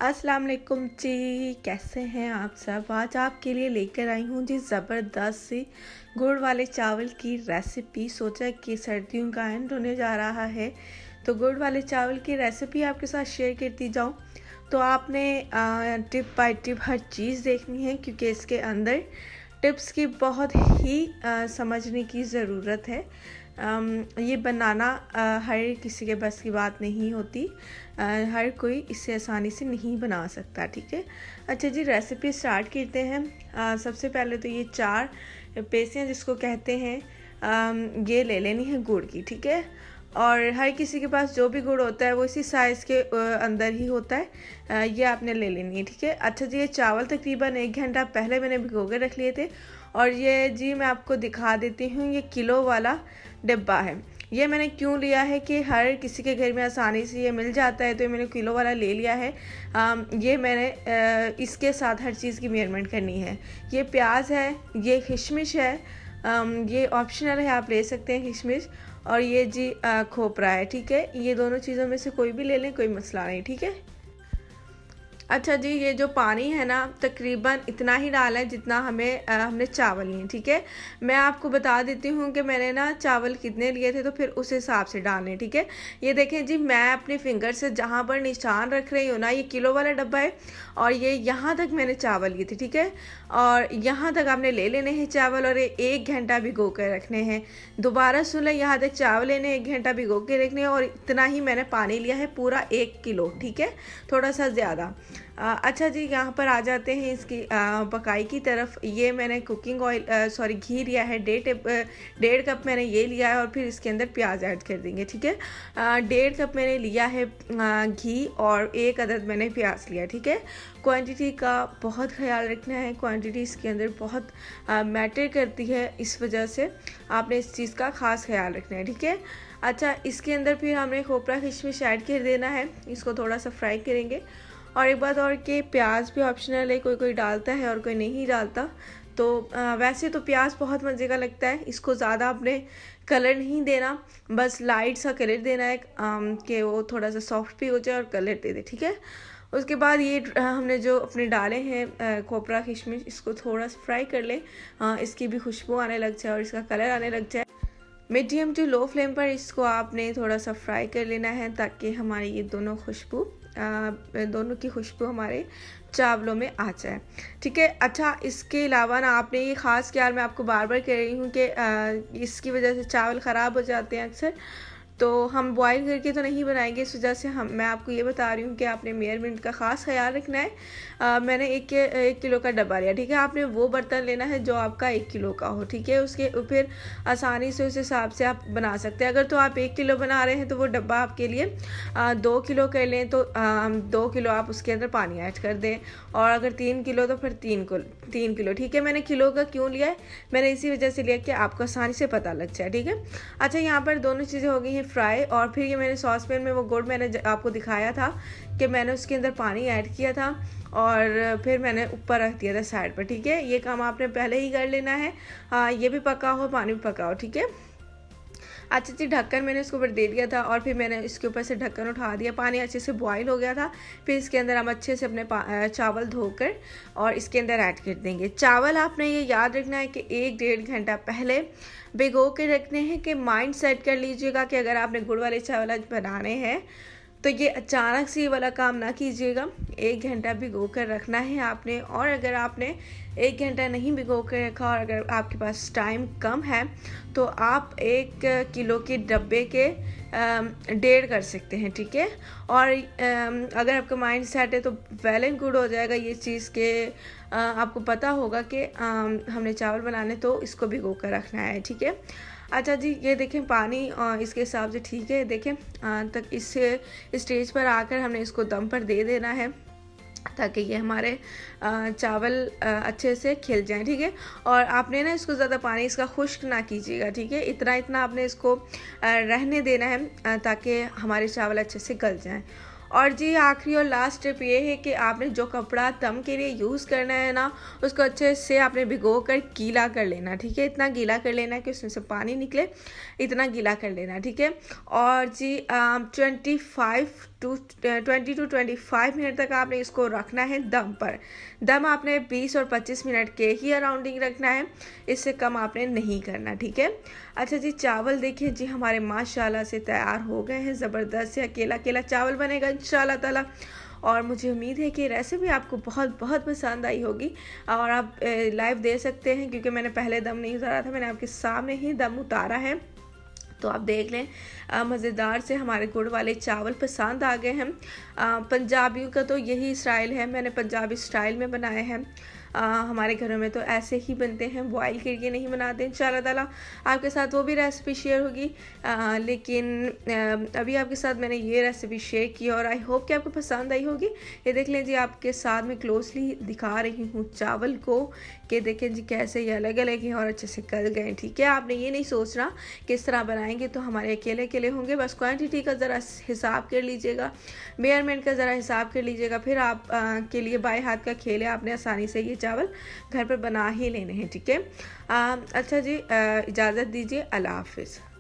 अस्सलाम वालेकुम जी, कैसे हैं आप सब। आज आपके लिए लेकर आई हूँ जी ज़बरदस्त सी गुड़ वाले चावल की रेसिपी। सोचा कि सर्दियों का एंड होने जा रहा है तो गुड़ वाले चावल की रेसिपी आपके साथ शेयर करती जाऊँ। तो आपने टिप बाय टिप हर चीज़ देखनी है क्योंकि इसके अंदर टिप्स की बहुत ही समझने की ज़रूरत है। ये बनाना हर किसी के बस की बात नहीं होती, हर कोई इसे आसानी से नहीं बना सकता। ठीक है, अच्छा जी, रेसिपी स्टार्ट करते हैं। सबसे पहले तो ये 4 पेसियाँ जिसको कहते हैं ये ले लेनी है गुड़ की। ठीक है, और हर किसी के पास जो भी गुड़ होता है वो इसी साइज़ के अंदर ही होता है। ये आपने ले लेनी है। ठीक है, अच्छा जी, ये चावल तकरीबन 1 घंटा पहले मैंने भिगो के रख लिए थे। और ये जी मैं आपको दिखा देती हूँ, ये किलो वाला डिब्बा है। ये मैंने क्यों लिया है कि हर किसी के घर में आसानी से ये मिल जाता है, तो ये मैंने किलो वाला ले लिया है। ये मैंने इसके साथ हर चीज़ की मेजरमेंट करनी है। ये प्याज है, ये किशमिश है, ये ऑप्शनल है, आप ले सकते हैं किशमिश। और ये जी खोपरा है। ठीक है, ये दोनों चीज़ों में से कोई भी ले लें, कोई मसला नहीं। ठीक है, अच्छा जी, ये जो पानी है ना तकरीबन इतना ही डालना है जितना हमने चावल लिए। ठीक है, मैं आपको बता देती हूँ कि मैंने ना चावल कितने लिए थे तो फिर उस हिसाब से डालने। ठीक है, ये देखें जी, मैं अपने फिंगर से जहाँ पर निशान रख रही हूँ ना, ये किलो वाला डब्बा है और ये यहाँ तक मैंने चावल लिए थे। ठीक है, और यहाँ तक आपने ले लेने हैं चावल और 1 घंटा भिगो कर रखने हैं। दोबारा सुन लें, यहाँ तक चावल लेने 1 घंटा भिगो के रखने हैं और इतना ही मैंने पानी लिया है, पूरा 1 किलो। ठीक है, थोड़ा सा ज़्यादा। अच्छा जी, यहाँ पर आ जाते हैं इसकी पकाई की तरफ। ये मैंने कुकिंग ऑयल घी लिया है, 1.5 कप मैंने ये लिया है और फिर इसके अंदर प्याज ऐड कर देंगे। ठीक है, 1.5 कप मैंने लिया है घी और 1 अदद मैंने प्याज लिया। ठीक है, क्वांटिटी का बहुत ख्याल रखना है, क्वांटिटी इसके अंदर बहुत मैटर करती है, इस वजह से आपने इस चीज़ का ख़ास ख्याल रखना है। ठीक है, अच्छा, इसके अंदर फिर हमने खोपरा किशमिश ऐड कर देना है, इसको थोड़ा सा फ्राई करेंगे। और एक बात और कि प्याज भी ऑप्शनल है, कोई कोई डालता है और कोई नहीं डालता। तो वैसे तो प्याज बहुत मज़े का लगता है, इसको ज़्यादा आपने कलर नहीं देना, बस लाइट सा कलर देना है कि वो थोड़ा सा सॉफ्ट भी हो जाए और कलर दे दे। ठीक है, उसके बाद ये हमने जो अपने डाले हैं खोपरा किशमिश, इसको थोड़ा सा फ्राई कर लें, इसकी भी खुशबू आने लग जाए और इसका कलर आने लग जाए। मीडियम टू लो फ्लेम पर इसको आपने थोड़ा सा फ्राई कर लेना है ताकि हमारी ये दोनों की खुशबू हमारे चावलों में आ जाए। ठीक है, अच्छा, इसके अलावा ना आपने ये ख़ास ख्याल, मैं आपको बार बार कह रही हूँ कि इसकी वजह से चावल ख़राब हो जाते हैं अक्सर, तो हम बॉईल करके तो नहीं बनाएंगे, इस वजह से मैं आपको ये बता रही हूँ कि आपने मेजरमेंट का ख़ास ख्याल रखना है। मैंने 1 किलो का डब्बा लिया। ठीक है, आपने वो बर्तन लेना है जो आपका 1 किलो का हो। ठीक है, उसके फिर आसानी से उस हिसाब से आप बना सकते हैं। अगर तो आप 1 किलो बना रहे हैं तो वो डब्बा आपके लिए 2 किलो कर लें, तो 2 किलो आप उसके अंदर पानी ऐड कर दें। और अगर 3 किलो तो फिर 3 किलो। ठीक है, मैंने किलो का क्यों लिया है, मैंने इसी वजह से लिया कि आपको आसानी से पता लग जाए। ठीक है, अच्छा, यहाँ पर दोनों चीज़ें हो गई हैं फ्राई। और फिर ये मैंने सॉस पैन में वो गुड़ मैंने आपको दिखाया था कि मैंने उसके अंदर पानी ऐड किया था और फिर मैंने ऊपर रख दिया था साइड पर। ठीक है, ये काम आपने पहले ही कर लेना है। ये भी पका हो, पानी भी पका हो। ठीक है, अच्छा जी, ढक्कन मैंने इसके ऊपर दे दिया था और फिर मैंने इसके ऊपर से ढक्कन उठा दिया। पानी अच्छे से बॉईल हो गया था। फिर इसके अंदर हम अच्छे से अपने चावल धोकर और इसके अंदर ऐड कर देंगे। चावल आपने ये याद रखना है कि 1-1.5 घंटा पहले भिगो के रखने हैं, कि माइंड सेट कर लीजिएगा कि अगर आपने गुड़ वाले चावल आज बनाने हैं तो ये अचानक से ये वाला काम ना कीजिएगा। 1 घंटा भिगो कर रखना है आपने। और अगर आपने 1 घंटा नहीं भिगो कर रखा और अगर आपके पास टाइम कम है तो आप 1 किलो के डब्बे के 1.5 कर सकते हैं। ठीक है, और अगर आपका माइंड सेट है तो वेल एंड गुड हो जाएगा ये चीज़ के आपको पता होगा कि हमने चावल बनाने तो इसको भिगो कर रखना है। ठीक है, अच्छा जी, ये देखें पानी इसके हिसाब से ठीक है। देखें तक इस स्टेज पर आकर हमने इसको दम पर दे देना है ताकि ये हमारे चावल अच्छे से खिल जाएं। ठीक है, और आपने ना इसको ज़्यादा पानी इसका खुश्क ना कीजिएगा। ठीक है, इतना आपने इसको रहने देना है ताकि हमारे चावल अच्छे से गल जाएं। और जी आखिरी और लास्ट टिप ये है कि आपने जो कपड़ा दम के लिए यूज़ करना है ना, उसको अच्छे से आपने भिगो कर गीला कर लेना, ठीक है। इतना गीला कर लेना कि उसमें से पानी निकले, इतना गीला कर लेना, ठीक है। और जी 20 to 25 मिनट तक आपने इसको रखना है दम पर। दम आपने 20 और 25 मिनट के ही अराउंडिंग रखना है, इससे कम आपने नहीं करना, ठीक है। अच्छा जी, चावल देखिए जी हमारे माशाल्लाह से तैयार हो गए हैं। ज़बरदस्त से अकेला अकेला चावल बनेगा इंशाल्लाह ताला। और मुझे उम्मीद है कि रेसिपी आपको बहुत बहुत पसंद आई होगी और आप लाइव दे सकते हैं, क्योंकि मैंने पहले दम नहीं उतारा था, मैंने आपके सामने ही दम उतारा है। तो आप देख लें, मज़ेदार से हमारे गुड़ वाले चावल पसंद आ गए हैं। पंजाबियों का तो यही स्टाइल है, मैंने पंजाबी स्टाइल में बनाए हैं। हमारे घरों में तो ऐसे ही बनते हैं, बॉयल करके नहीं बनाते। इंशाल्लाह ताला आपके साथ वो भी रेसिपी शेयर होगी, लेकिन अभी आपके साथ मैंने ये रेसिपी शेयर की और आई होप कि आपको पसंद आई होगी। ये देख लें जी, आपके साथ में क्लोजली दिखा रही हूँ चावल को कि देखें जी कैसे ये अलग अलग हैं और अच्छे से गल गए, ठीक है। आपने ये नहीं सोचना किस तरह बनाएंगे तो हमारे अकेले अकेले होंगे, बस क्वांटिटी का ज़रा हिसाब कर लीजिएगा, मेजरमेंट का ज़रा हिसाब कर लीजिएगा, फिर आप के लिए बाएं हाथ का खेल है, आपने आसानी से ये चावल घर पर बना ही लेने हैं, ठीक है। अच्छा जी, इजाज़त दीजिए, अल्लाह हाफिज़।